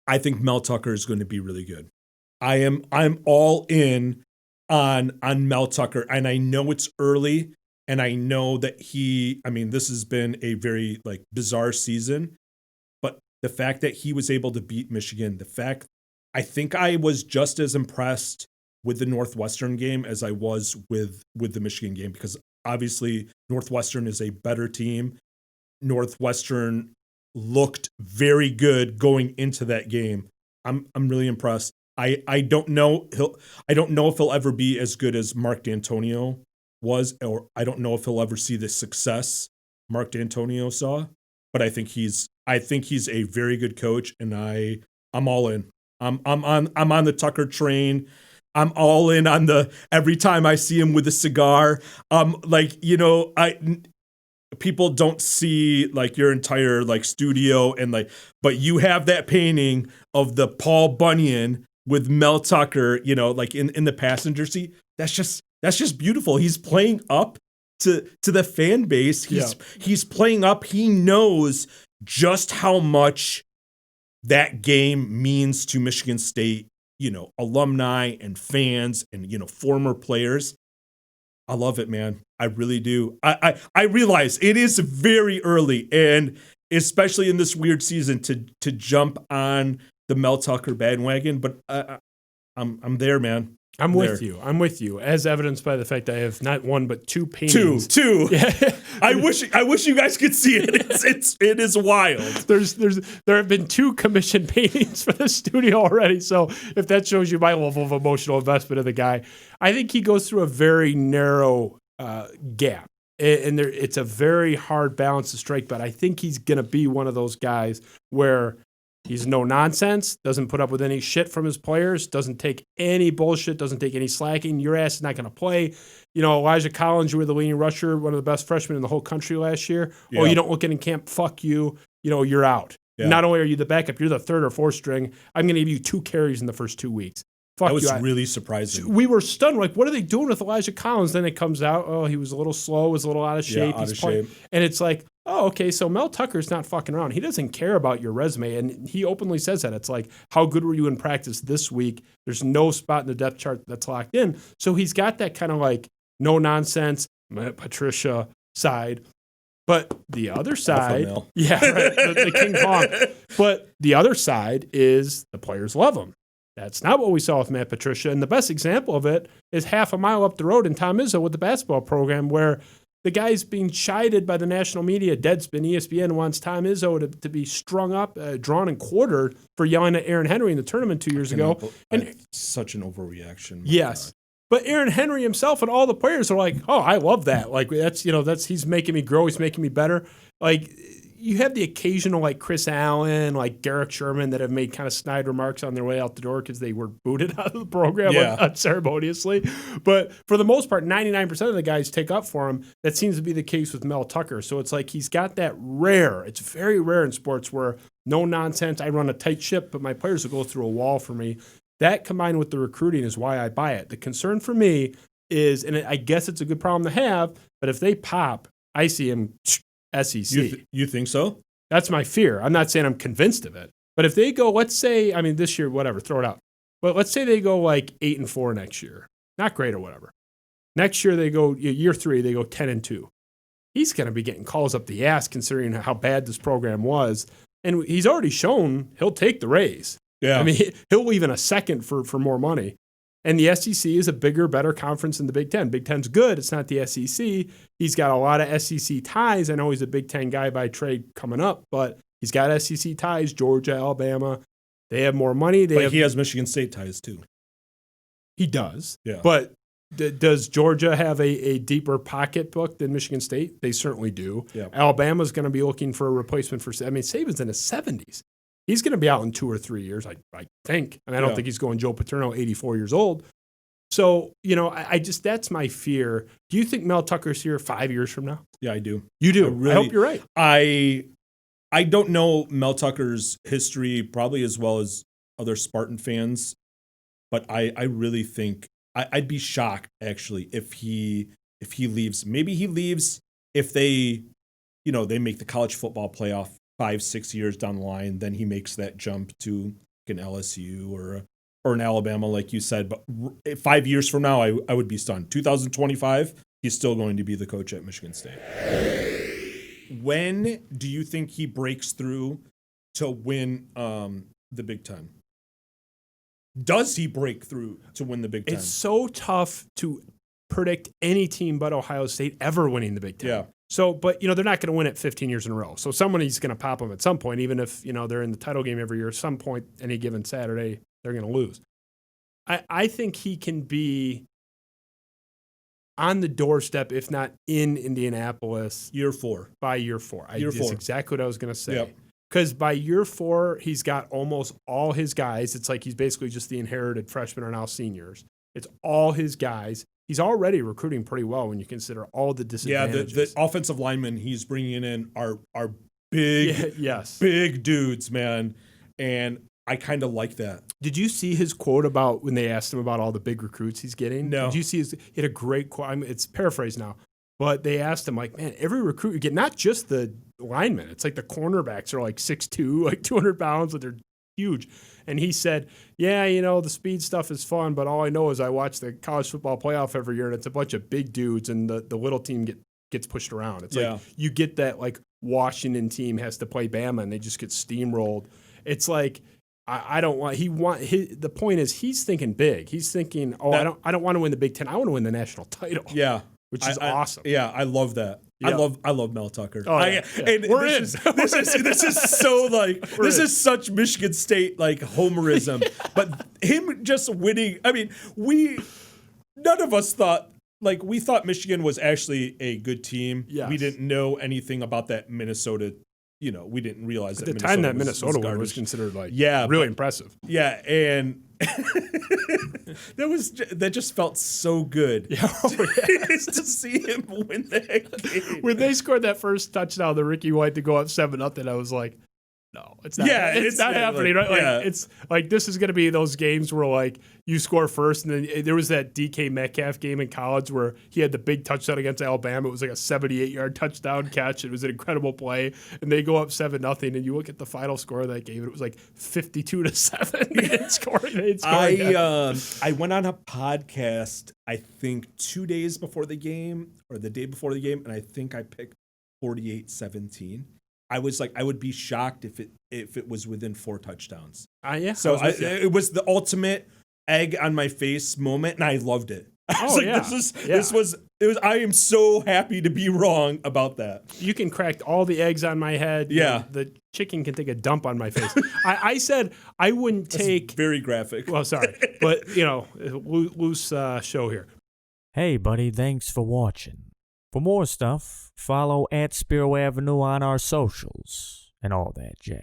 I think Mel Tucker is going to be really good. I'm all in on Mel Tucker, and I know it's early, and I know that this has been a very like bizarre season, but the fact that he was able to beat Michigan, I think I was just as impressed with the Northwestern game as I was with the Michigan game, because obviously Northwestern is a better team. Northwestern looked very good going into that game. I'm really impressed. I don't know if he'll ever be as good as Mark D'Antonio was, or I don't know if he'll ever see the success Mark D'Antonio saw, but I think he's a very good coach, and I'm all in. I'm on the Tucker train. I'm all in on every time I see him with a cigar. People don't see like your entire like studio and like, but you have that painting of the Paul Bunyan with Mel Tucker, like in the passenger seat. That's just beautiful. He's playing up to the fan base. He's playing up. He knows just how much that game means to Michigan State, alumni and fans and, former players. I love it, man. I really do. I realize it is very early, and especially in this weird season to jump on the Mel Tucker bandwagon, but I'm there, man. I'm with you, as evidenced by the fact that I have not one but two paintings. Two. Yeah. I wish you guys could see it. It is wild. There have been 2 commissioned paintings for the studio already. So if that shows you my level of emotional investment in the guy, I think he goes through a very narrow gap, and it's a very hard balance to strike. But I think he's going to be one of those guys where he's no nonsense, doesn't put up with any shit from his players, doesn't take any bullshit, doesn't take any slacking. Your ass is not going to play. Elijah Collins, you were the leading rusher, one of the best freshmen in the whole country last year. Yeah. Oh, you don't look good in camp, fuck you. You're out. Yeah. Not only are you the backup, you're the 3rd or 4th string. I'm going to give you 2 carries in the first 2 weeks. Fuck that was you. Really surprising. We were stunned. Like, what are they doing with Elijah Collins? Then it comes out, oh, he was a little slow, was a little out of shape. Out of shape. And it's like, oh, okay, so Mel Tucker's not fucking around. He doesn't care about your resume, and he openly says that. It's like, how good were you in practice this week? There's no spot in the depth chart that's locked in. So he's got that kind of like no-nonsense Patricia side. But the other side, yeah, right, the King Kong. But the other side is the players love him. That's not what we saw with Matt Patricia. And the best example of it is half a mile up the road in Tom Izzo with the basketball program, where the guy's being chided by the national media. Deadspin, ESPN wants Tom Izzo to be strung up, drawn and quartered for yelling at Aaron Henry in the tournament 2 years ago. And such an overreaction. Yes. But Aaron Henry himself and all the players are like, oh, I love that. Like, that's he's making me grow. He's making me better. Like, you have the occasional, like, Chris Allen, like Garrick Sherman, that have made kind of snide remarks on their way out the door because they were booted out of the program unceremoniously. But for the most part, 99% of the guys take up for him. That seems to be the case with Mel Tucker. So it's like he's got that it's very rare in sports where no nonsense, I run a tight ship, but my players will go through a wall for me. That combined with the recruiting is why I buy it. The concern for me is, and I guess it's a good problem to have, but if they pop, I see him SEC. You think so? That's my fear. I'm not saying I'm convinced of it. But if they go, let's say, this year, whatever, throw it out. But let's say they go like 8-4 next year. Not great or whatever. Next year they go, year 3, they go 10-2. He's going to be getting calls up the ass considering how bad this program was. And he's already shown he'll take the raise. Yeah. He'll leave in a second for more money. And the SEC is a bigger, better conference than the Big Ten. Big Ten's good. It's not the SEC. He's got a lot of SEC ties. I know he's a Big Ten guy by trade coming up, but he's got SEC ties, Georgia, Alabama. They have more money. He has Michigan State ties too. He does. Yeah. But does Georgia have a deeper pocketbook than Michigan State? They certainly do. Yeah. Alabama's going to be looking for a replacement for Saban's in his 70s. He's going to be out in 2 or 3 years, I think. And I don't think he's going Joe Paterno, 84 years old. So, I just, that's my fear. Do you think Mel Tucker's here 5 years from now? Yeah, I do. You do? I hope you're right. I don't know Mel Tucker's history probably as well as other Spartan fans, but I really think I'd be shocked actually if he leaves. Maybe he leaves if they make the college football playoff 5-6 years down the line, then he makes that jump to an LSU or an Alabama, like you said. But 5 years from now, I would be stunned. 2025, he's still going to be the coach at Michigan State. When do you think he breaks through to win the Big Ten? Does he break through to win the Big Ten? It's so tough to predict any team but Ohio State ever winning the Big Ten. Yeah. So, but, they're not going to win it 15 years in a row. So somebody's going to pop them at some point, even if, they're in the title game every year. At some point, any given Saturday, they're going to lose. I think he can be on the doorstep, if not in Indianapolis. Year 4. By year 4. That's exactly what I was going to say. Yep. Because by year 4, he's got almost all his guys. It's like he's basically just the inherited freshmen are now seniors. It's all his guys. He's already recruiting pretty well when you consider all the disadvantages. Yeah, the offensive linemen he's bringing in are big, big dudes, man. And I kind of like that. Did you see his quote about when they asked him about all the big recruits he's getting? No. Did you see he had a great quote? It's paraphrased now. But they asked him, like, man, every recruit you get, not just the linemen. It's like the cornerbacks are like 6'2", like 200 pounds, but they're huge. And he said, yeah, the speed stuff is fun, but all I know is I watch the college football playoff every year, and it's a bunch of big dudes, and the little team gets pushed around. It's like you get that, like, Washington team has to play Bama, and they just get steamrolled. It's like, the point is he's thinking big. He's thinking, I don't want to win the Big Ten. I want to win the national title. Yeah. Which is awesome. Yeah, I love that. Yep. I love Mel Tucker. Oh, yeah. And we're in. This is so like this is such Michigan State like homerism. But him just winning. I mean, none of us thought we thought Michigan was actually a good team. Yes. We didn't know anything about that Minnesota. We didn't realize at that the time that Minnesota was considered really impressive. Yeah, and that just felt so good. Yeah, to see him win that game. When they scored that first touchdown, the Ricky White to go up 7-0, I was like, no, it's not. Yeah, it's not happening. Right? It's like this is going to be those games where you score first, and then there was that DK Metcalf game in college where he had the big touchdown against Alabama. It was like a 78-yard touchdown catch. It was an incredible play, and they go up 7-0. And you look at the final score of that game, and it was like 52-7. They didn't score. I went on a podcast, I think 2 days before the game or the day before the game, and I think I picked 48-17. I was like, I would be shocked if it was within 4 touchdowns. Yeah. So it was the ultimate egg on my face moment, and I loved it. I was I am so happy to be wrong about that. You can crack all the eggs on my head. Yeah. The chicken can take a dump on my face. I said I wouldn't take. Very graphic. Well, sorry. But, loose show here. Hey, buddy. Thanks for watching. For more stuff, follow @Spiro Avenue on our socials and all that jazz.